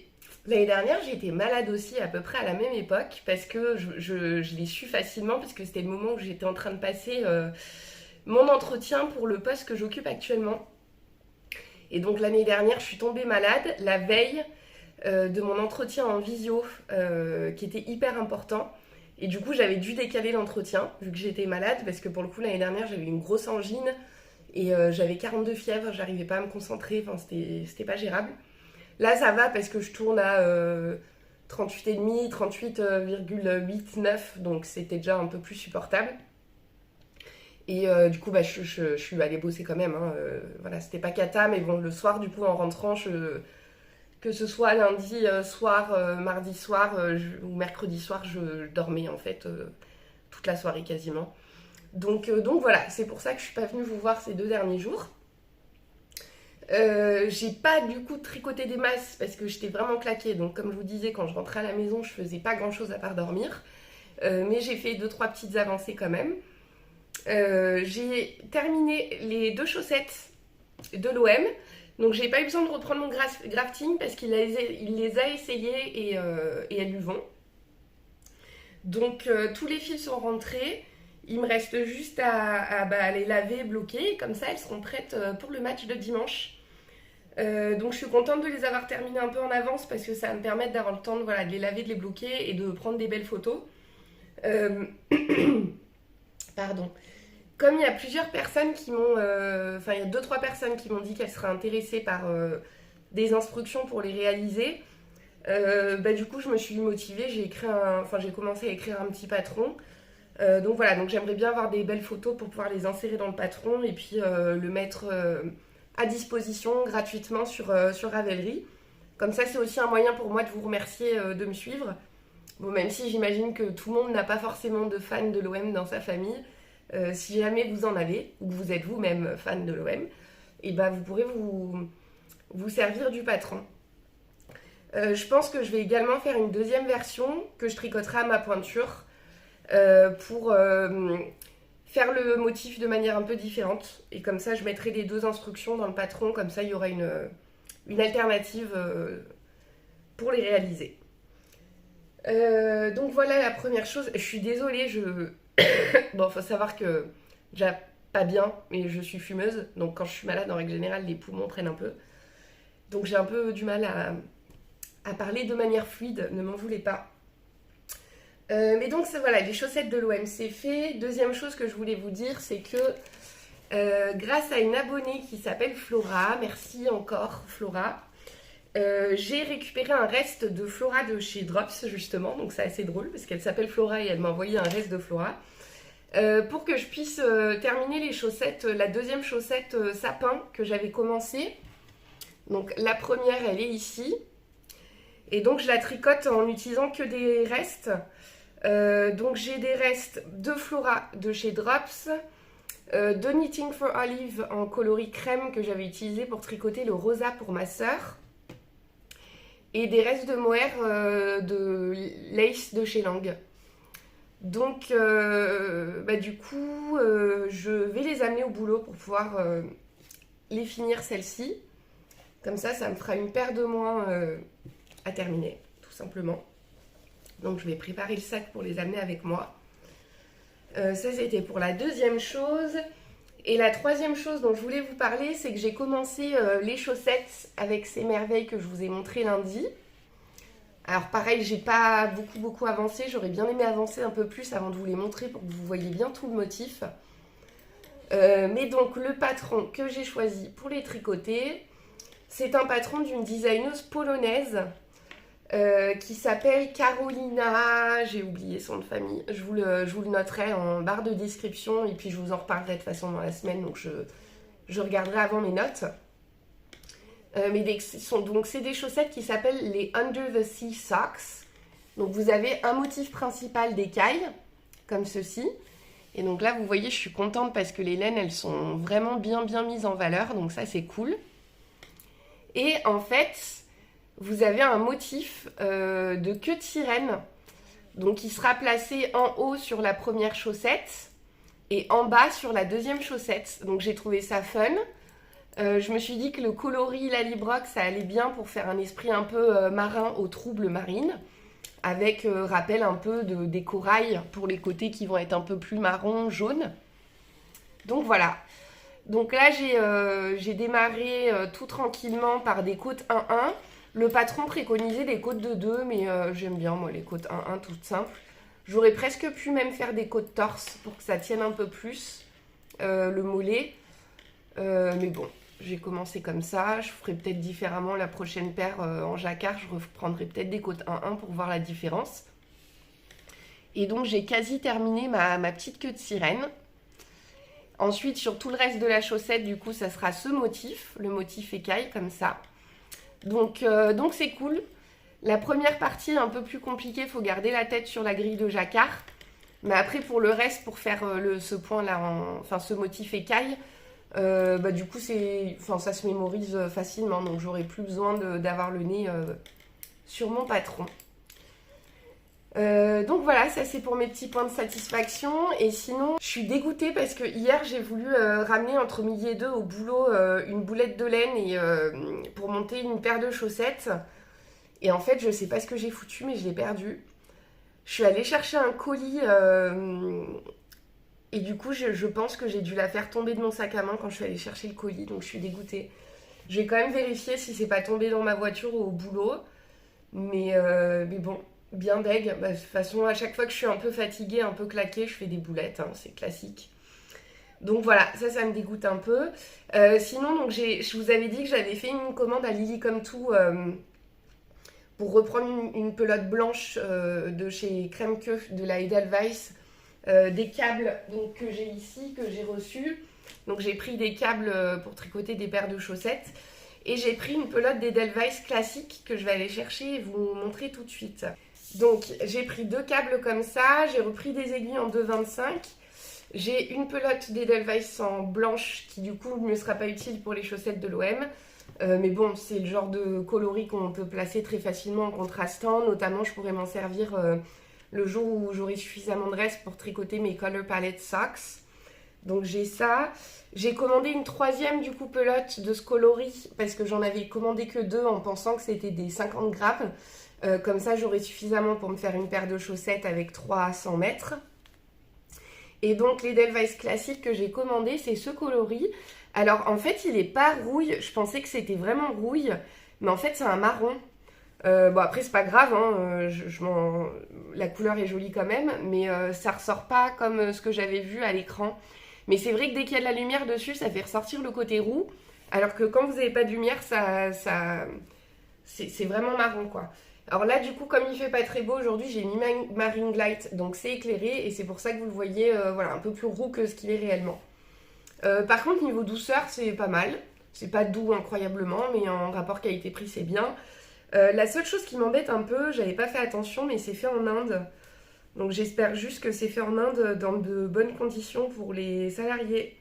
L'année dernière j'ai été malade aussi à peu près à la même époque. Parce que je l'ai su facilement parce que c'était le moment où j'étais en train de passer... mon entretien pour le poste que j'occupe actuellement. Et donc l'année dernière, je suis tombée malade la veille de mon entretien en visio qui était hyper important. Et du coup, j'avais dû décaler l'entretien vu que j'étais malade parce que pour le coup, l'année dernière, j'avais une grosse angine et j'avais 42 fièvres, j'arrivais pas à me concentrer, enfin c'était pas gérable. Là, ça va parce que je tourne à 38,5, 38,8, 9, donc c'était déjà un peu plus supportable. Et du coup, je suis allée bosser quand même. Hein. Voilà, c'était pas cata, mais bon, le soir, du coup, en rentrant, que ce soit lundi soir, mardi soir ou mercredi soir, je dormais en fait toute la soirée quasiment. Donc voilà, c'est pour ça que je suis pas venue vous voir ces 2 derniers jours. J'ai pas du coup tricoté des masses parce que j'étais vraiment claquée. Donc comme je vous disais, quand je rentrais à la maison, je faisais pas grand chose à part dormir. Mais j'ai fait 2-3 petites avancées quand même. J'ai terminé les 2 chaussettes de l'OM. Donc j'ai pas eu besoin de reprendre mon grafting parce qu'il les a essayées et elles lui vont. Donc tous les fils sont rentrés. Il me reste juste à les laver, bloquer. Comme ça, elles seront prêtes pour le match de dimanche. Donc je suis contente de les avoir terminées un peu en avance parce que ça va me permettre d'avoir le temps de les laver, de les bloquer et de prendre des belles photos. Pardon. Comme il y a plusieurs personnes qui m'ont... il y a 2-3 personnes qui m'ont dit qu'elles seraient intéressées par des instructions pour les réaliser. Du coup, je me suis motivée. J'ai commencé à écrire un petit patron. Donc voilà, donc j'aimerais bien avoir des belles photos pour pouvoir les insérer dans le patron et puis le mettre à disposition gratuitement sur Ravelry. Comme ça, c'est aussi un moyen pour moi de vous remercier de me suivre. Bon, même si j'imagine que tout le monde n'a pas forcément de fans de l'OM dans sa famille, si jamais vous en avez, ou que vous êtes vous-même fan de l'OM, et vous pourrez vous servir du patron. Je pense que je vais également faire une deuxième version que je tricoterai à ma pointure pour faire le motif de manière un peu différente. Et comme ça, je mettrai les 2 instructions dans le patron, comme ça, il y aura une alternative pour les réaliser. Donc voilà la première chose. Je suis désolée, Bon, faut savoir que déjà pas bien, mais je suis fumeuse. Donc quand je suis malade, en règle générale, les poumons prennent un peu. Donc j'ai un peu du mal à parler de manière fluide, ne m'en voulez pas. Mais donc voilà, les chaussettes de l'OM c'est fait. Deuxième chose que je voulais vous dire, c'est que grâce à une abonnée qui s'appelle Flora, merci encore Flora, j'ai récupéré un reste de Flora de chez Drops justement, donc c'est assez drôle parce qu'elle s'appelle Flora et elle m'a envoyé un reste de Flora pour que je puisse terminer les chaussettes, la deuxième chaussette sapin que j'avais commencé. Donc la première elle est ici et donc je la tricote en utilisant que des restes. Donc j'ai des restes de Flora de chez Drops, de Knitting for Olive en coloris crème que j'avais utilisé pour tricoter le rosa pour ma sœur, et des restes de mohair de lace de chez Lang. Donc du coup je vais les amener au boulot pour pouvoir les finir celles-ci. Comme ça me fera une paire de moins à terminer, tout simplement. Donc je vais préparer le sac pour les amener avec moi. Ça c'était pour la deuxième chose. Et la troisième chose dont je voulais vous parler, c'est que j'ai commencé les chaussettes avec ces merveilles que je vous ai montrées lundi. Alors pareil, j'ai pas beaucoup avancé. J'aurais bien aimé avancer un peu plus avant de vous les montrer pour que vous voyez bien tout le motif. Mais donc le patron que j'ai choisi pour les tricoter, c'est un patron d'une designeuse polonaise qui s'appelle Carolina, j'ai oublié son nom de famille, je vous le noterai en barre de description et puis je vous en reparlerai de toute façon dans la semaine, donc je regarderai avant mes notes. Donc c'est des chaussettes qui s'appellent les Under the Sea Socks. Donc vous avez un motif principal d'écaille, comme ceci. Et donc là vous voyez, je suis contente parce que les laines elles sont vraiment bien mises en valeur, donc ça c'est cool. Et en fait, vous avez un motif de queue de sirène, donc qui sera placé en haut sur la première chaussette et en bas sur la deuxième chaussette. Donc j'ai trouvé ça fun. Je me suis dit que le coloris Lallybroch, ça allait bien pour faire un esprit un peu marin aux troubles marines, avec rappel un peu des corails pour les côtés qui vont être un peu plus marron, jaune. Donc voilà. Donc là, j'ai démarré tout tranquillement par des côtes 1-1. Le patron préconisait des côtes de 2, mais j'aime bien, moi, les côtes 1-1, toutes simples. J'aurais presque pu même faire des côtes torse pour que ça tienne un peu plus le mollet. Mais bon, j'ai commencé comme ça. Je ferai peut-être différemment la prochaine paire en jacquard. Je reprendrai peut-être des côtes 1-1 pour voir la différence. Et donc, j'ai quasi terminé ma petite queue de sirène. Ensuite, sur tout le reste de la chaussette, du coup, ça sera ce motif, le motif écaille, comme ça. Donc c'est cool. La première partie est un peu plus compliquée, il faut garder la tête sur la grille de jacquard. Mais après, pour le reste, pour faire ce point-là, enfin ce motif écaille, du coup, ça se mémorise facilement. Donc, j'aurais plus besoin d'avoir le nez sur mon patron. Donc voilà, ça c'est pour mes petits points de satisfaction. Et sinon, je suis dégoûtée parce que hier j'ai voulu ramener entre midi et deux au boulot une boulette de laine pour monter une paire de chaussettes. Et en fait, je sais pas ce que j'ai foutu, mais je l'ai perdu. Je suis allée chercher un colis et du coup, je pense que j'ai dû la faire tomber de mon sac à main quand je suis allée chercher le colis. Donc je suis dégoûtée. Je vais quand même vérifier si c'est pas tombé dans ma voiture ou au boulot. Mais bon. Bien deg. De toute façon, à chaque fois que je suis un peu fatiguée, un peu claquée, je fais des boulettes, hein, c'est classique. Donc voilà, ça me dégoûte un peu. Sinon, donc je vous avais dit que j'avais fait une commande à Lily Come To pour reprendre une pelote blanche de chez Kremke, de la Edelweiss, des câbles donc, que j'ai ici, que j'ai reçus. Donc j'ai pris des câbles pour tricoter des paires de chaussettes. Et j'ai pris une pelote d'Edelweiss classique que je vais aller chercher et vous montrer tout de suite. Donc j'ai pris 2 câbles comme ça, j'ai repris des aiguilles en 2,25. J'ai une pelote d'Edelweiss en blanche qui du coup ne me sera pas utile pour les chaussettes de l'OM. Mais bon, c'est le genre de coloris qu'on peut placer très facilement en contrastant. Notamment, je pourrais m'en servir le jour où j'aurai suffisamment de reste pour tricoter mes Color Palette Socks. Donc j'ai ça. J'ai commandé une 3e du coup pelote de ce coloris parce que j'en avais commandé que 2 en pensant que c'était des 50 grammes. Comme ça, j'aurai suffisamment pour me faire une paire de chaussettes avec 3 à 100 mètres. Et donc, l'Edelweiss classique que j'ai commandé, c'est ce coloris. Alors, en fait, il n'est pas rouille. Je pensais que c'était vraiment rouille. Mais en fait, c'est un marron. Après, c'est pas grave. Hein, la couleur est jolie quand même. Mais ça ressort pas comme ce que j'avais vu à l'écran. Mais c'est vrai que dès qu'il y a de la lumière dessus, ça fait ressortir le côté roux. Alors que quand vous n'avez pas de lumière, c'est vraiment marron, quoi. Alors là, du coup, comme il fait pas très beau aujourd'hui, j'ai mis ma ring light, donc c'est éclairé et c'est pour ça que vous le voyez un peu plus roux que ce qu'il est réellement. Par contre, niveau douceur, c'est pas mal. C'est pas doux incroyablement, mais en rapport qualité-prix, c'est bien. La seule chose qui m'embête un peu, j'avais pas fait attention, mais c'est fait en Inde. Donc j'espère juste que c'est fait en Inde dans de bonnes conditions pour les salariés.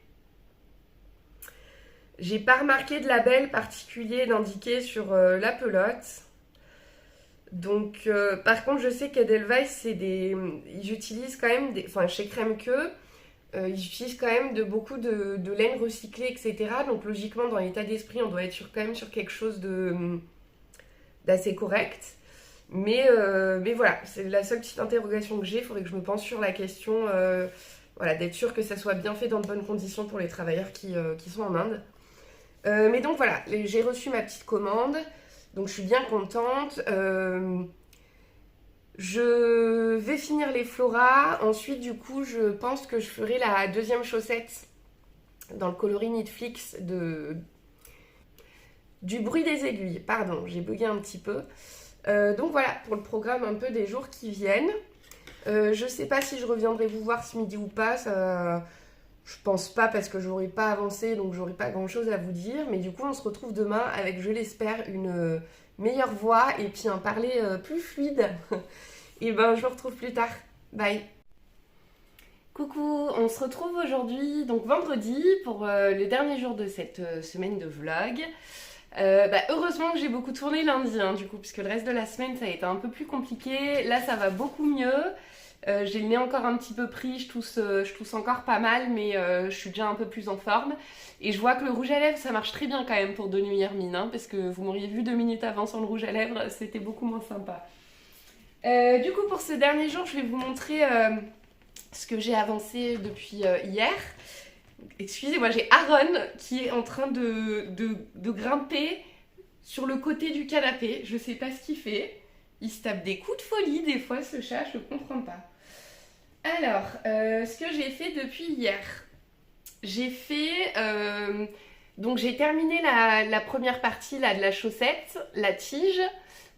J'ai pas remarqué de label particulier d'indiqué sur la pelote. Donc, par contre, je sais qu'Edelweiss, ils utilisent quand même, chez Kremke, ils utilisent quand même beaucoup de laine recyclée, etc. Donc, logiquement, dans l'état d'esprit, on doit être quand même sur quelque chose d'assez correct. Mais voilà, c'est la seule petite interrogation que j'ai. Il faudrait que je me pense sur la question, d'être sûr que ça soit bien fait dans de bonnes conditions pour les travailleurs qui sont en Inde. Mais donc voilà, j'ai reçu ma petite commande. Donc je suis bien contente. Je vais finir les floras. Ensuite, du coup, je pense que je ferai la 2e chaussette dans le coloris Knitflix du bruit des aiguilles. Pardon, j'ai bugué un petit peu. Donc voilà, pour le programme un peu des jours qui viennent. Je sais pas si je reviendrai vous voir ce midi ou pas. Je pense pas parce que j'aurai pas avancé, donc j'aurai pas grand chose à vous dire. Mais du coup, on se retrouve demain avec, je l'espère, une meilleure voix et puis un parler plus fluide. Et ben, je vous retrouve plus tard. Bye. Coucou, on se retrouve aujourd'hui, donc vendredi, pour le dernier jour de cette semaine de vlog. Heureusement que j'ai beaucoup tourné lundi, du coup, puisque le reste de la semaine, ça a été un peu plus compliqué. Là, ça va beaucoup mieux. J'ai le nez encore un petit peu pris, je tousse encore pas mal, mais je suis déjà un peu plus en forme. Et je vois que le rouge à lèvres, ça marche très bien quand même pour De Nuit Hermine, parce que vous m'auriez vu 2 minutes avant sans le rouge à lèvres, c'était beaucoup moins sympa. Du coup, pour ce dernier jour, je vais vous montrer ce que j'ai avancé depuis hier. Excusez-moi, j'ai Aaron qui est en train de grimper sur le côté du canapé. Je sais pas ce qu'il fait. Il se tape des coups de folie des fois, ce chat, je comprends pas. Alors, ce que j'ai fait depuis hier. J'ai fait... donc j'ai terminé la première partie là, de la chaussette, la tige,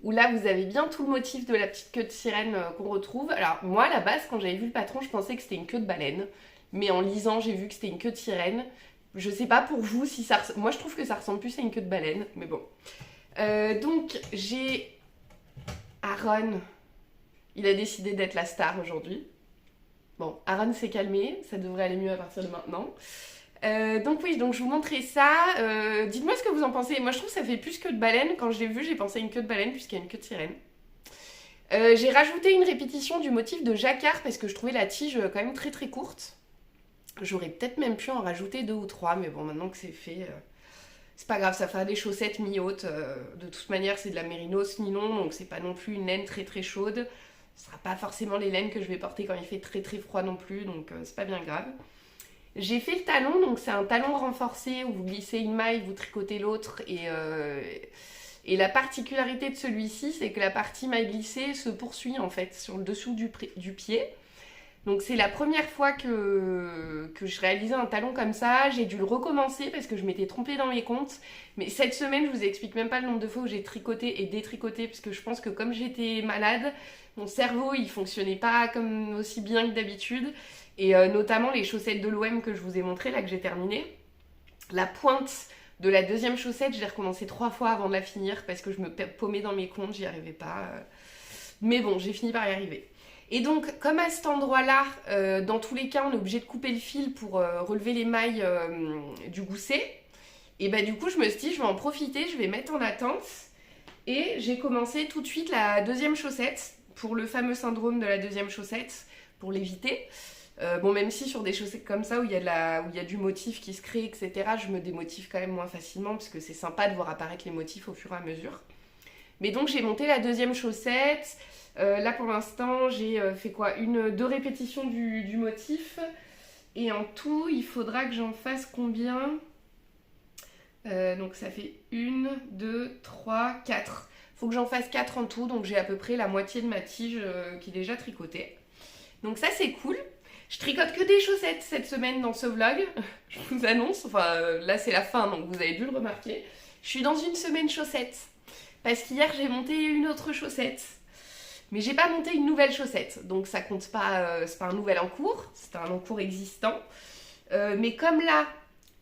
où là vous avez bien tout le motif de la petite queue de sirène qu'on retrouve. Alors moi, à la base, quand j'avais vu le patron, je pensais que c'était une queue de baleine. Mais en lisant, j'ai vu que c'était une queue de sirène. Je sais pas pour vous si ça... Moi, je trouve que ça ressemble plus à une queue de baleine, mais bon. Donc, j'ai... Aaron, il a décidé d'être la star aujourd'hui. Bon, Aran s'est calmé, ça devrait aller mieux à partir de maintenant. Donc oui, donc je vous montrais ça. Dites-moi ce que vous en pensez. Moi je trouve que ça fait plus queue de baleine. Quand je l'ai vu, j'ai pensé à une queue de baleine puisqu'il y a une queue de sirène. J'ai rajouté une répétition du motif de jacquard parce que je trouvais la tige quand même très très courte. J'aurais peut-être même pu en rajouter 2 ou 3, mais bon, maintenant que c'est fait, c'est pas grave, ça fera des chaussettes mi-hautes. De toute manière, c'est de la mérinos nylon, donc c'est pas non plus une laine très très chaude. Ce sera pas forcément les laines que je vais porter quand il fait très très froid non plus, donc c'est pas bien grave. J'ai fait le talon, donc c'est un talon renforcé où vous glissez une maille, vous tricotez l'autre et la particularité de celui-ci, c'est que la partie maille glissée se poursuit en fait sur le dessous du pied. Donc c'est la première fois que je réalisais un talon comme ça. J'ai dû le recommencer parce que je m'étais trompée dans mes comptes. Mais cette semaine, je vous explique même pas le nombre de fois où j'ai tricoté et détricoté parce que je pense que comme j'étais malade, mon cerveau il fonctionnait pas comme aussi bien que d'habitude. Et notamment les chaussettes de l'OM que je vous ai montrées là que j'ai terminé. La pointe de la deuxième chaussette, je l'ai recommencé 3 fois avant de la finir parce que je me paumais dans mes comptes, j'y arrivais pas. Mais bon, j'ai fini par y arriver. Et donc, comme à cet endroit-là, dans tous les cas, on est obligé de couper le fil pour relever les mailles du gousset, et bah du coup, je me suis dit, je vais en profiter, je vais mettre en attente. Et j'ai commencé tout de suite la deuxième chaussette, pour le fameux syndrome de la deuxième chaussette, pour l'éviter. Bon, même si sur des chaussettes comme ça, où il y a du motif qui se crée, etc., je me démotive quand même moins facilement, parce que c'est sympa de voir apparaître les motifs au fur et à mesure. Mais donc, j'ai monté la deuxième chaussette. Là pour l'instant j'ai fait quoi, 2 répétitions du motif et en tout il faudra que j'en fasse combien, donc ça fait 1, 2, 3, 4, faut que j'en fasse 4 en tout, donc j'ai à peu près la moitié de ma tige qui est déjà tricotée, donc ça c'est cool. Je tricote que des chaussettes cette semaine dans ce vlog, je vous annonce, enfin là c'est la fin donc vous avez dû le remarquer, je suis dans une semaine chaussettes parce qu'hier j'ai monté une autre chaussette. Mais j'ai pas monté une nouvelle chaussette, donc ça compte pas, c'est pas un nouvel encours, c'est un encours existant. Mais comme là,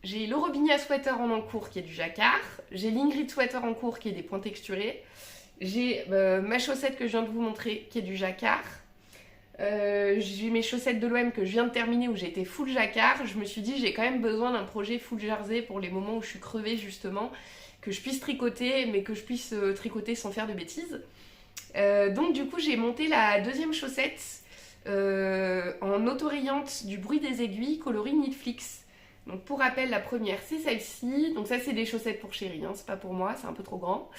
j'ai le Robinia Sweater en encours qui est du jacquard, j'ai l'Ingrid Sweater en cours qui est des points texturés, j'ai ma chaussette que je viens de vous montrer qui est du jacquard, j'ai mes chaussettes de l'OM que je viens de terminer où j'ai été full jacquard. Je me suis dit j'ai quand même besoin d'un projet full jersey pour les moments où je suis crevée justement, que je puisse tricoter mais que je puisse tricoter sans faire de bêtises. Donc du coup j'ai monté la deuxième chaussette en autorayante du bruit des aiguilles coloris Knitflix. Donc pour rappel, la première c'est celle-ci, donc ça c'est des chaussettes pour chérie, hein, c'est pas pour moi, c'est un peu trop grand.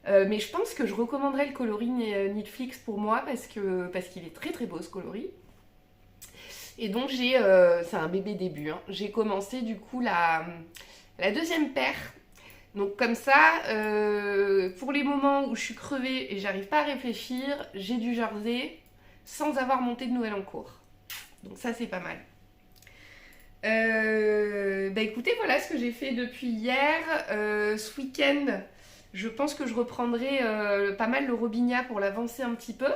Mais je pense que je recommanderais le coloris Knitflix pour moi parce qu'il est très très beau ce coloris. Et donc c'est un bébé début, hein. J'ai commencé du coup la deuxième paire. Donc comme ça, pour les moments où je suis crevée et j'arrive pas à réfléchir, j'ai du jersey sans avoir monté de nouvelle en cours. Donc ça c'est pas mal. Bah écoutez, voilà ce que j'ai fait depuis hier. Ce week-end, je pense que je reprendrai pas mal le Robinia pour l'avancer un petit peu.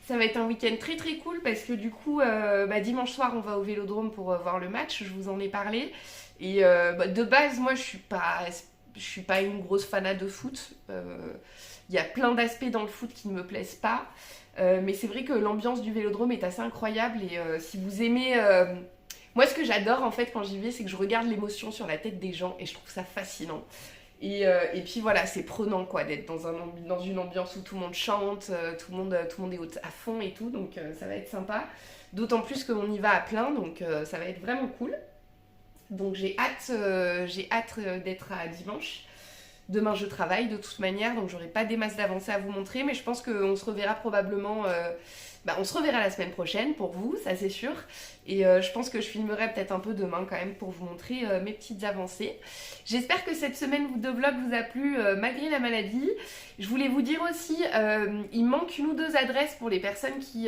Ça va être un week-end très très cool parce que du coup, dimanche soir on va au Vélodrome pour voir le match, je vous en ai parlé. Et de base, moi je suis pas une grosse fanat de foot. Il y a plein d'aspects dans le foot qui ne me plaisent pas. Mais c'est vrai que l'ambiance du Vélodrome est assez incroyable. Et si vous aimez... Moi, ce que j'adore en fait quand j'y vais, c'est que je regarde l'émotion sur la tête des gens et je trouve ça fascinant. Et puis voilà, c'est prenant quoi, d'être dans une ambiance où tout le monde chante, tout le monde est à fond et tout. Donc ça va être sympa. D'autant plus qu'on y va à plein, donc ça va être vraiment cool. Donc j'ai hâte d'être à dimanche. Demain je travaille de toute manière, donc j'aurai pas des masses d'avancées à vous montrer, mais je pense qu'on se reverra probablement... on se reverra la semaine prochaine pour vous, ça c'est sûr. Et je pense que je filmerai peut-être un peu demain quand même pour vous montrer mes petites avancées. J'espère que cette semaine de vlog vous a plu malgré la maladie. Je voulais vous dire aussi, il manque 1 ou 2 adresses pour les personnes qui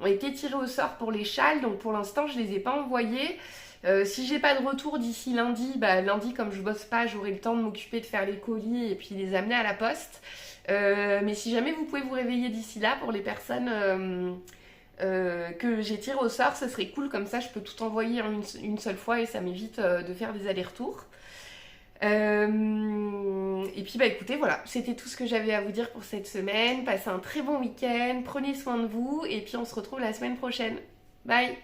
ont été tirées au sort pour les châles. Donc pour l'instant je les ai pas envoyées. Si j'ai pas de retour d'ici lundi, lundi comme je bosse pas, j'aurai le temps de m'occuper de faire les colis et puis les amener à la poste. Mais si jamais vous pouvez vous réveiller d'ici là pour les personnes que j'ai tirées au sort, ce serait cool, comme ça je peux tout envoyer en une seule fois et ça m'évite de faire des allers-retours. Et puis écoutez, voilà, c'était tout ce que j'avais à vous dire pour cette semaine. Passez un très bon week-end, prenez soin de vous et puis on se retrouve la semaine prochaine. Bye.